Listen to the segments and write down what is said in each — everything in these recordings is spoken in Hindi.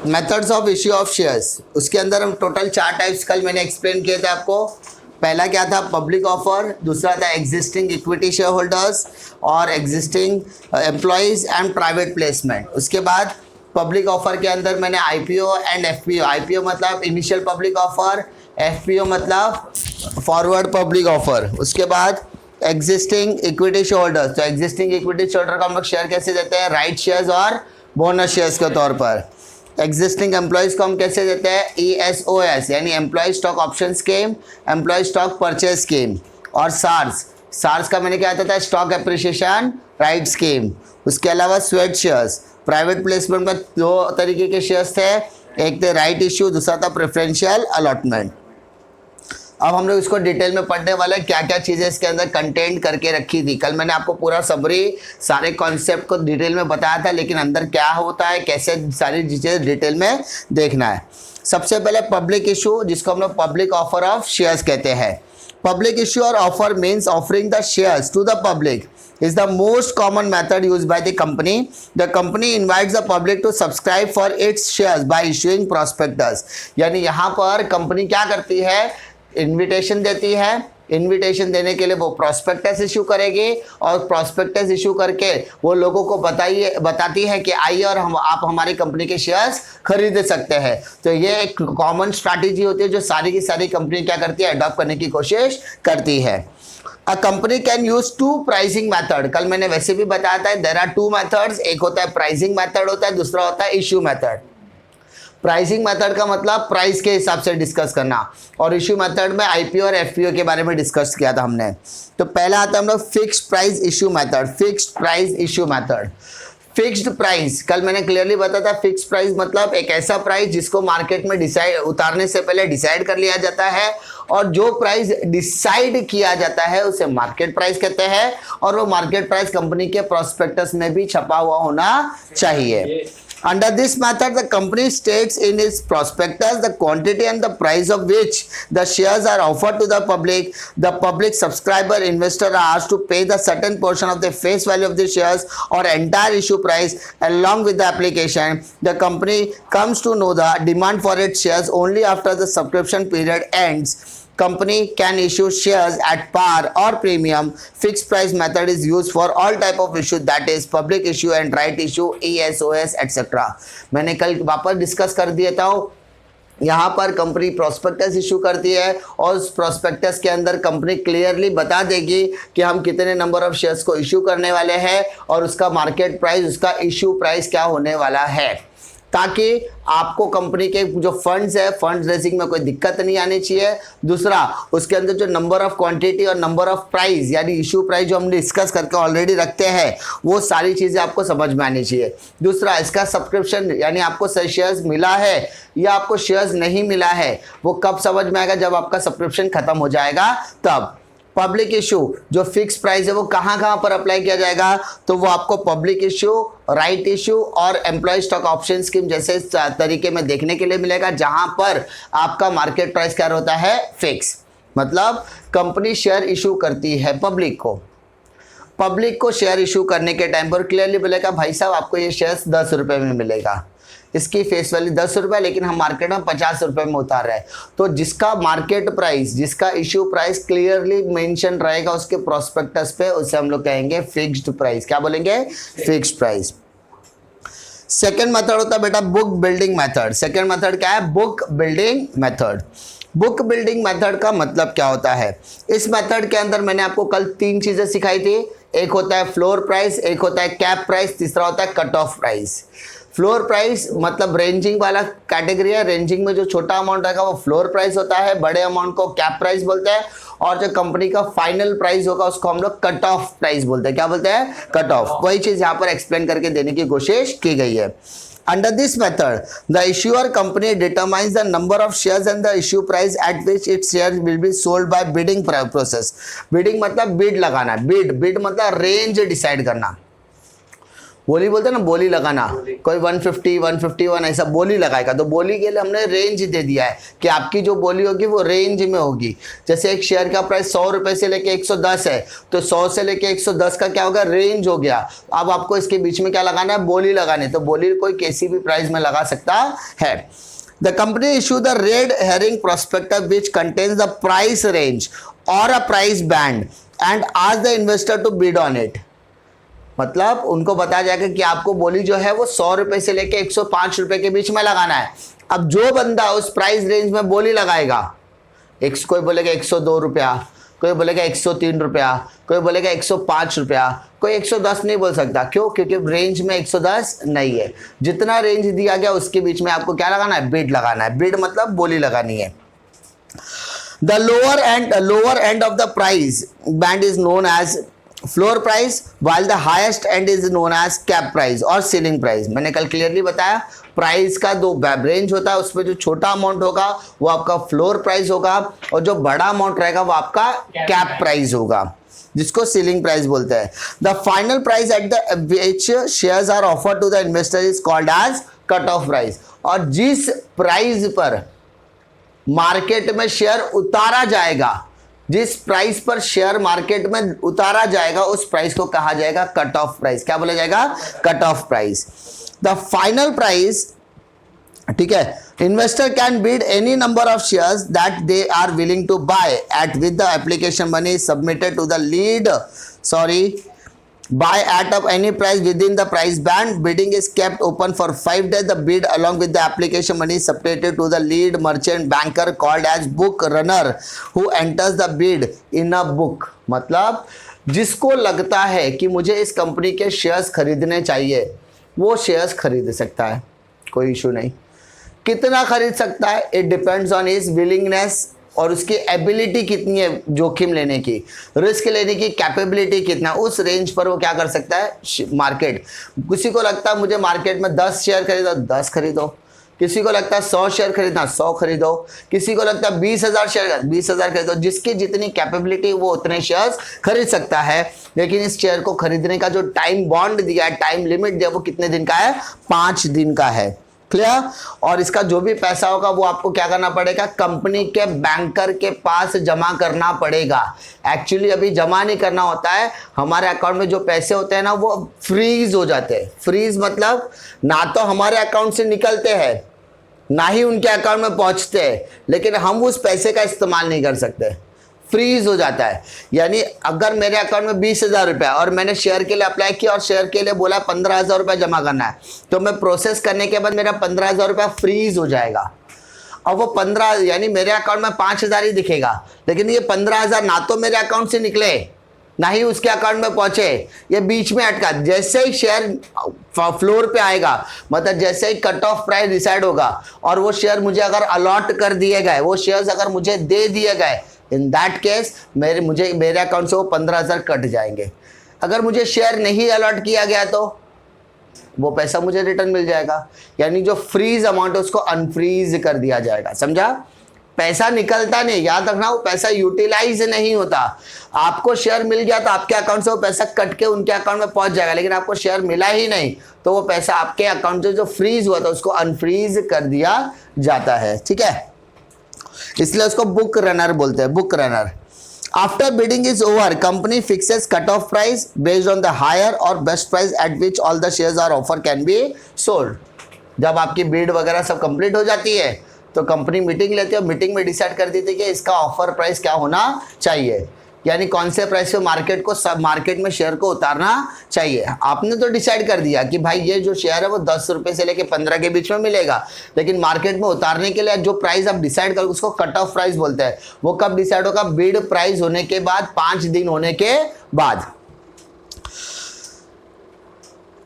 Methods of issue of shares, उसके अंदर हम टोटल 4 टाइप्स कल मैंने एक्सप्लेन किए थे आपको। पहला क्या था, पब्लिक ऑफर, दूसरा था एग्जिस्टिंग इक्विटी शेयर होल्डर्स और existing employees and private placement. उसके बाद पब्लिक ऑफर के अंदर मैंने आईपीओ एंड एफपीओ, आईपीओ मतलब इनिशियल पब्लिक ऑफर, एफपीओ मतलब फॉरवर्ड पब्लिक ऑफर। उसके बाद एग्जिस्टिंग इक्विटी शेयर होल्डर्स, तो एग्जिस्टिंग इक्विटी शेयर होल्डर को हम लोग शेयर कैसे देते हैं, राइट शेयर्स और बोनस शेयर्स के तौर पर। एग्जिस्टिंग एम्प्लॉयज को हम कैसे देते हैं, ESOS यानी employ stock option scheme, employ stock purchase scheme. और सार्स, सार्स का मैंने क्या आता था, स्टॉक एप्रिसिएशन राइट स्कीम। उसके अलावा स्वेट शेयर्स, प्राइवेट प्लेसमेंट में 2 तरीके के शेयर्स थे, एक थे राइट इश्यू, दूसरा था प्रेफरेंशियल अलॉटमेंट। अब हम लोग इसको डिटेल में पढ़ने वाले हैं, क्या क्या चीज़ें इसके अंदर कंटेंट करके रखी थी। कल मैंने आपको पूरा समरी सारे कॉन्सेप्ट को डिटेल में बताया था, लेकिन अंदर क्या होता है, कैसे सारी चीज़ें डिटेल में देखना है। सबसे पहले पब्लिक इशू, जिसको हम लोग पब्लिक ऑफर ऑफ शेयर्स कहते हैं। पब्लिक इशू और offer means offering the shares to the public is the most common method used by the company. The company invites the public to subscribe for its shares by issuing prospectus. यानी यहाँ पर कंपनी क्या करती है, इन्विटेशन देती है, इन्विटेशन देने के लिए वो प्रॉस्पेक्टस इशू करेगी और प्रॉस्पेक्टस इशू करके वो लोगों को बताती है कि आइए और आप हमारी कंपनी के शेयर्स खरीद सकते हैं। तो ये एक कॉमन स्ट्रैटेजी होती है जो सारी की सारी कंपनी क्या करती है, अडॉप्ट करने की कोशिश करती है। A company can use 2 pricing method, कल मैंने वैसे भी बताया था, there are 2 methods, एक होता है प्राइसिंग मेथड होता है, दूसरा होता है इशू मेथड। प्राइसिंग मेथड का मतलब प्राइस के हिसाब से डिस्कस करना, और इशू मेथड में आईपीओ और एफपीओ के बारे में डिस्कस किया था हमने। तो पहला आता है हम लोग fixed price issue method. Fixed price issue method, fixed price कल मैंने क्लियरली बताया था। फिक्स्ड प्राइस मतलब एक ऐसा प्राइस जिसको मार्केट में उतारने से पहले डिसाइड कर लिया जाता है, और जो प्राइस डिसाइड किया जाता है उसे मार्केट प्राइस कहते हैं, और वो मार्केट प्राइस कंपनी के प्रोस्पेक्टस में भी छपा हुआ होना चाहिए। Under this method, the company states in its prospectus the quantity and the price of which the shares are offered to the public. The public subscriber investor are asked to pay the certain portion of the face value of the shares or entire issue price along with the application. The company comes to know the demand for its shares only after the subscription period ends. Company can issue shares at par or premium. Fixed price method is used for all type of issue, that is public issue and right issue, ESOS etc. मैंने कल वापस डिस्कस कर दिया था। यहाँ पर कंपनी प्रोस्पेक्टस इशू करती है और उस प्रोस्पेक्टस के अंदर कंपनी क्लियरली बता देगी कि हम कितने नंबर ऑफ शेयर्स को इशू करने वाले हैं और उसका मार्केट प्राइस, उसका इशू प्राइस क्या होने वाला है, ताकि आपको कंपनी के जो फंड्स है, फंड रेजिंग में कोई दिक्कत नहीं आनी चाहिए। दूसरा, उसके अंदर जो नंबर ऑफ क्वांटिटी और नंबर ऑफ प्राइस यानी इशू प्राइस जो हम डिस्कस करके ऑलरेडी रखते हैं, वो सारी चीज़ें आपको समझ में आनी चाहिए। दूसरा, इसका सब्सक्रिप्शन यानी आपको शेयर्स मिला है या आपको शेयर्स नहीं मिला है, वो कब समझ में आएगा, जब आपका सब्सक्रिप्शन खत्म हो जाएगा तब। पब्लिक इशू जो फिक्स प्राइस है वो कहाँ पर अप्लाई किया जाएगा, तो वो आपको पब्लिक इशू, राइट इशू और एम्प्लॉय स्टॉक ऑप्शन स्कीम जैसे तरीके में देखने के लिए मिलेगा, जहां पर आपका मार्केट प्राइस क्या होता है, फिक्स। मतलब कंपनी शेयर इशू करती है पब्लिक को, पब्लिक को शेयर इशू करने के टाइम पर क्लियरली बोलेगा भाई साहब आपको ये शेयर्स 10 रुपये में मिलेगा, इसकी फेस वैल्यू 10 रुपये, लेकिन हम मार्केट में 50 रुपये में उतार रहे हैं। तो जिसका मार्केट प्राइस, जिसका इश्यू प्राइस क्लियरली मेंशन रहेगा उसके प्रोस्पेक्टस पे, उसे हम लोग कहेंगे फिक्स्ड प्राइस। क्या बोलेंगे, फिक्स्ड प्राइस। सेकेंड मेथड होता है बेटा book building method. Second method क्या है, book building method. Book building method का मतलब क्या होता है, इस मेथड के अंदर मैंने आपको कल 3 चीजें सिखाई थी। एक होता है फ्लोर प्राइस, एक होता है कैप प्राइस, तीसरा होता है cut off price. Floor price मतलब रेंजिंग वाला कैटेगरी है, रेंजिंग में जो छोटा अमाउंट रहेगा वो फ्लोर प्राइस होता है, बड़े अमाउंट को कैप प्राइस बोलते हैं, और जो कंपनी का फाइनल प्राइस होगा उसको हम लोग कट ऑफ प्राइस बोलते हैं। क्या बोलते हैं, कट ऑफ। वही चीज यहाँ पर एक्सप्लेन करके देने की कोशिश की गई है। Under this method, the issuer company determines the number of shares and the issue price at which its shares will be sold by bidding process. Bidding मतलब बिड लगाना, बिड मतलब रेंज डिसाइड करना। बोली बोलते हैं ना, बोली लगाना, कोई 150 151 ऐसा बोली लगाएगा, तो बोली के लिए हमने रेंज दे दिया है कि आपकी जो बोली होगी वो रेंज में होगी। जैसे एक शेयर का प्राइस 100 रुपए से लेके 110 है, तो 100 से लेके 110 का क्या होगा, रेंज हो गया। अब आपको इसके बीच में क्या लगाना है, बोली लगानी, तो बोली कोई किसी भी प्राइस में लगा सकता है। The company issue the red herring prospectus which contains the price range or a price band and ask the investor to bid on it। मतलब उनको बताया जाएगा कि आपको बोली जो है वो 100 रुपए से लेके 105 रुपए के बीच में लगाना है। अब जो बंदा उस प्राइस रेंज में बोली लगाएगा, कोई बोलेगा 102 रुपया, कोई बोलेगा 103 रुपया, कोई बोलेगा 105 रुपया, कोई 110 नहीं बोल सकता। क्यों? क्योंकि रेंज में 110 नहीं है। जितना रेंज दिया गया उसके बीच में आपको क्या लगाना है, बिड लगाना है। बिड मतलब बोली लगानी है। The lower end of the price band is known as floor price while the highest end is known as cap price और सीलिंग प्राइस। मैंने कल क्लियरली बताया, प्राइस का दो रेंज होता है, उसमें जो छोटा अमाउंट होगा वो आपका फ्लोर प्राइस होगा और जो बड़ा अमाउंट रहेगा वो आपका कैप प्राइस होगा, जिसको सीलिंग प्राइस बोलते हैं। The final price at the which shares are offered to the investor is called as cut off price. और जिस प्राइस पर मार्केट में शेयर उतारा जाएगा, जिस प्राइस पर शेयर मार्केट में उतारा जाएगा उस प्राइस को कहा जाएगा कट ऑफ प्राइस। क्या बोला जाएगा, cut off price. The final price, ठीक है, investor can bid any number of shares that they are willing to buy at with the application money submitted to the lead, buy at of any price within the price band. Bidding is kept open for 5 days. The bid along with the application money is submitted to the lead merchant banker called as book runner who enters the bid in a book। मतलब जिसको लगता है कि मुझे इस कंपनी के शेयर्स खरीदने चाहिए वो शेयर्स खरीद सकता है, कोई इशू नहीं। कितना खरीद सकता है, it depends on his willingness और उसकी एबिलिटी कितनी है जोखिम लेने की, रिस्क लेने की कैपेबिलिटी कितना, उस रेंज पर वो क्या कर सकता है मार्केट। किसी को लगता है मुझे मार्केट में 10 शेयर खरीदो, 10 खरीदो। किसी को लगता है 100 शेयर खरीदना, 100 खरीदो। किसी को लगता है 20,000 शेयर, 20,000 खरीदो। जिसकी जितनी कैपेबिलिटी वो उतने शेयर्स खरीद सकता है। लेकिन इस शेयर को खरीदने का जो टाइम बॉन्ड दिया है, टाइम लिमिट दिया, वो कितने दिन का है, 5 दिन का है। क्लियर? और इसका जो भी पैसा होगा वो आपको क्या करना पड़ेगा, कंपनी के बैंकर के पास जमा करना पड़ेगा। एक्चुअली अभी जमा नहीं करना होता है, हमारे अकाउंट में जो पैसे होते हैं ना वो फ्रीज हो जाते हैं। फ्रीज मतलब ना तो हमारे अकाउंट से निकलते हैं ना ही उनके अकाउंट में पहुंचते हैं, लेकिन हम उस पैसे का इस्तेमाल नहीं कर सकते, फ्रीज हो जाता है। यानी अगर मेरे अकाउंट में 20,000 रुपया और मैंने शेयर के लिए अप्लाई किया और शेयर के लिए बोला 15,000 रुपया जमा करना है, तो मैं प्रोसेस करने के बाद मेरा 15,000 रुपया फ्रीज हो जाएगा। और वो 15 यानी मेरे अकाउंट में 5,000 ही दिखेगा, लेकिन ये 15,000 ना तो मेरे अकाउंट से निकले ना ही उसके अकाउंट में पहुंचे, ये बीच में अटका। जैसे ही शेयर फ्लोर पे आएगा, मतलब जैसे ही कट ऑफ प्राइस डिसाइड होगा और वो शेयर मुझे अगर अलॉट कर दिए गए, वो शेयर्स अगर मुझे दे दिए गए, इन दैट केस मेरे अकाउंट से वो 15,000 कट जाएंगे। अगर मुझे शेयर नहीं अलॉट किया गया तो वो पैसा मुझे रिटर्न मिल जाएगा। यानी जो फ्रीज अमाउंट है उसको अनफ्रीज कर दिया जाएगा। समझा? पैसा निकलता नहीं, याद रखना, वो पैसा यूटिलाइज नहीं होता। आपको शेयर मिल गया तो आपके अकाउंट से वो पैसा कट के उनके अकाउंट में पहुंच जाएगा, लेकिन आपको शेयर मिला ही नहीं तो वो पैसा आपके अकाउंट से जो फ्रीज हुआ था उसको अनफ्रीज कर दिया जाता है। ठीक है, इसलिए उसको बुक रनर बोलते हैं, book runner. After bidding is over, company fixes cut off price based on the higher और best price at which all the shares are offer can be sold. जब आपकी बिड वगैरह सब कंप्लीट हो जाती है तो कंपनी मीटिंग लेती है और मीटिंग में डिसाइड कर देती है कि इसका ऑफर प्राइस क्या होना चाहिए, यानी कौन से प्राइस पे मार्केट में शेयर को उतारना चाहिए। आपने तो डिसाइड कर दिया कि भाई ये जो शेयर है वो 10 रुपए से लेके 15 के बीच में मिलेगा, लेकिन मार्केट में उतारने के लिए जो प्राइस आप डिसाइड कर उसको कट ऑफ प्राइस बोलते हैं। वो कब डिसाइड होगा, बिड प्राइस होने के बाद 5 दिन होने के बाद।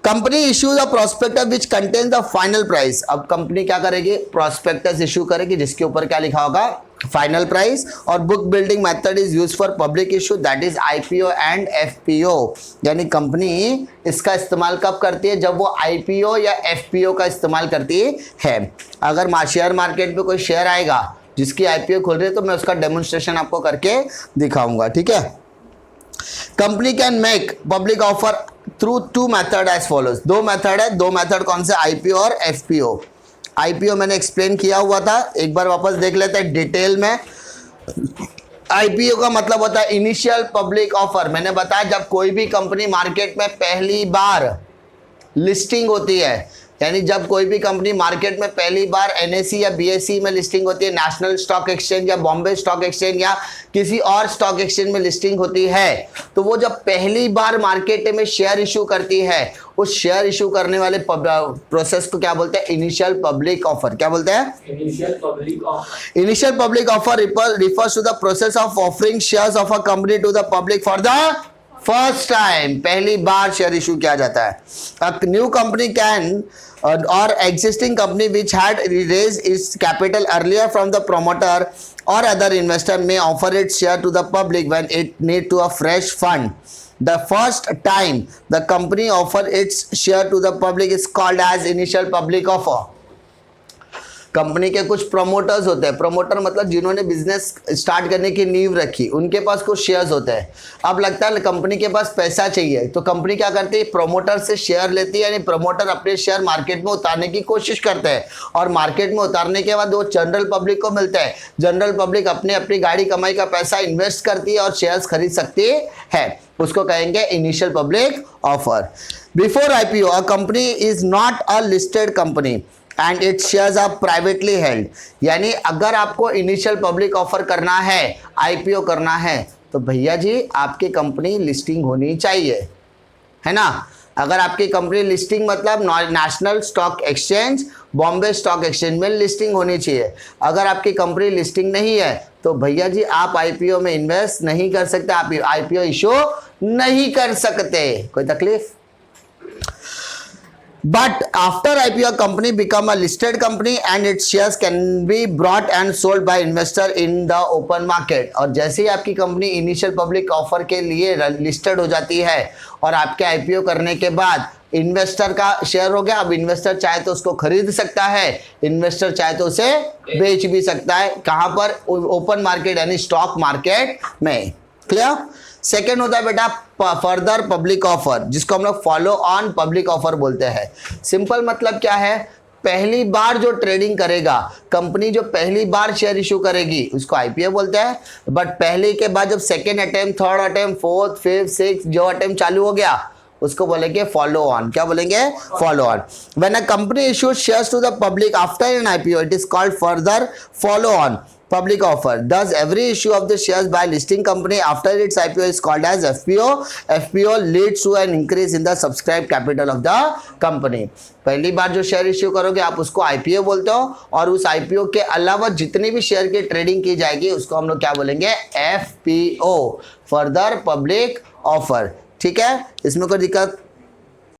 Company issues a prospectus which contains the final price. अब कंपनी क्या करेगी, प्रोस्पेक्टस इशू करेगी जिसके ऊपर क्या लिखा होगा, फाइनल प्राइस। और book building method is use for public issue, that is IPO and FPO. यानी कंपनी इसका इस्तेमाल कब करती है, जब वो आईपीओ या एफपीओ का इस्तेमाल करती है। अगर शेयर मार्केट में कोई शेयर आएगा जिसकी आईपीओ खोल रही है तो मैं उसका डेमोन्स्ट्रेशन आपको करके दिखाऊंगा। ठीक है, company can make public offer through two method as follows. दो मेथड है, दो मेथड कौन से, आईपीओ और एफपीओ। आईपीओ मैंने एक्सप्लेन किया हुआ था, एक बार वापस देख लेते हैं डिटेल में। आईपीओ का मतलब होता है इनिशियल पब्लिक ऑफर। मैंने बताया जब कोई भी कंपनी मार्केट में पहली बार लिस्टिंग होती है, यानी जब कोई भी कंपनी मार्केट में पहली बार एनएसई या बीएसई में लिस्टिंग होती है, नेशनल स्टॉक एक्सचेंज या बॉम्बे स्टॉक एक्सचेंज या किसी और स्टॉक एक्सचेंज में लिस्टिंग होती है, तो वो जब पहली बार मार्केट में शेयर इशू करती है, उस शेयर इशू करने वाले प्रोसेस को क्या बोलते हैं, इनिशियल पब्लिक ऑफर। क्या बोलते हैं, initial public offer. Initial public offer refers to the process of offering shares of a company to the public for the first time. पहली बार शेयर इशू किया जाता है। A new company can or existing company which had raised its capital earlier from the promoter or other investor may offer its share to the public when it need to a fresh fund. The first time the company offer its share to the public is called as initial public offer. Company के कुछ प्रमोटर्स होते हैं, प्रमोटर मतलब जिन्होंने बिजनेस स्टार्ट करने की नींव रखी, उनके पास कुछ शेयर्स होते हैं। अब लगता है कंपनी के पास पैसा चाहिए, तो कंपनी क्या करती है, प्रमोटर से शेयर लेती है, यानी प्रमोटर अपने शेयर मार्केट में उतारने की कोशिश करते हैं, और मार्केट में उतारने के बाद वो जनरल पब्लिक को मिलता है। जनरल पब्लिक अपनी गाड़ी कमाई का पैसा इन्वेस्ट करती है और शेयर्स खरीद सकती है, उसको कहेंगे initial public offer. Before IPO a company is not a listed company and its shares are privately held. यानी अगर आपको इनिशियल पब्लिक ऑफर करना है, आईपीओ करना है, तो भैया जी आपकी कंपनी लिस्टिंग होनी चाहिए, है ना। अगर आपकी कंपनी लिस्टिंग मतलब national stock exchange, Bombay stock exchange में लिस्टिंग होनी चाहिए। अगर आपकी कंपनी लिस्टिंग नहीं है तो भैया जी आप आईपीओ में इन्वेस्ट नहीं कर सकते, आप आईपीओ इशू नहीं कर सकते। कोई तकलीफ? But after IPO, a company become a listed company and its shares can be bought and sold by investor in the open market. और जैसे ही आपकी कंपनी इनिशियल पब्लिक ऑफर के लिए लिस्टेड हो जाती है और आपके आईपीओ करने के बाद इन्वेस्टर का शेयर हो गया, अब इन्वेस्टर चाहे तो उसको खरीद सकता है, इन्वेस्टर चाहे तो उसे बेच भी सकता है। कहाँ पर? ओपन मार्केट यानी स्टॉक मार्केट में। क्लियर? सेकेंड होता है बेटा फर्दर पब्लिक ऑफर, जिसको हम लोग फॉलो ऑन पब्लिक ऑफर बोलते हैं। सिंपल मतलब क्या है, पहली बार जो ट्रेडिंग करेगा, कंपनी जो पहली बार शेयर इशू करेगी उसको आईपीओ बोलते हैं। बट पहले के बाद जब second attempt, third attempt, fourth, fifth, six जो अटेम्प्ट चालू हो गया उसको बोलेंगे फॉलो ऑन। क्या बोलेंगे? Follow on. When a company issues shares to the public after an IPO it is called further follow on public offer. Thus every issue of the shares by listing company after its IPO is called as FPO. FPO leads to an increase in the subscribed capital of the company. पहली बार जो शेयर इश्यू करोगे आप उसको आईपीओ बोलते हो, और उस आईपीओ के अलावा जितनी भी शेयर की ट्रेडिंग की जाएगी उसको हम लोग क्या बोलेंगे? FPO, further public offer. ठीक है, इसमें कोई दिक्कत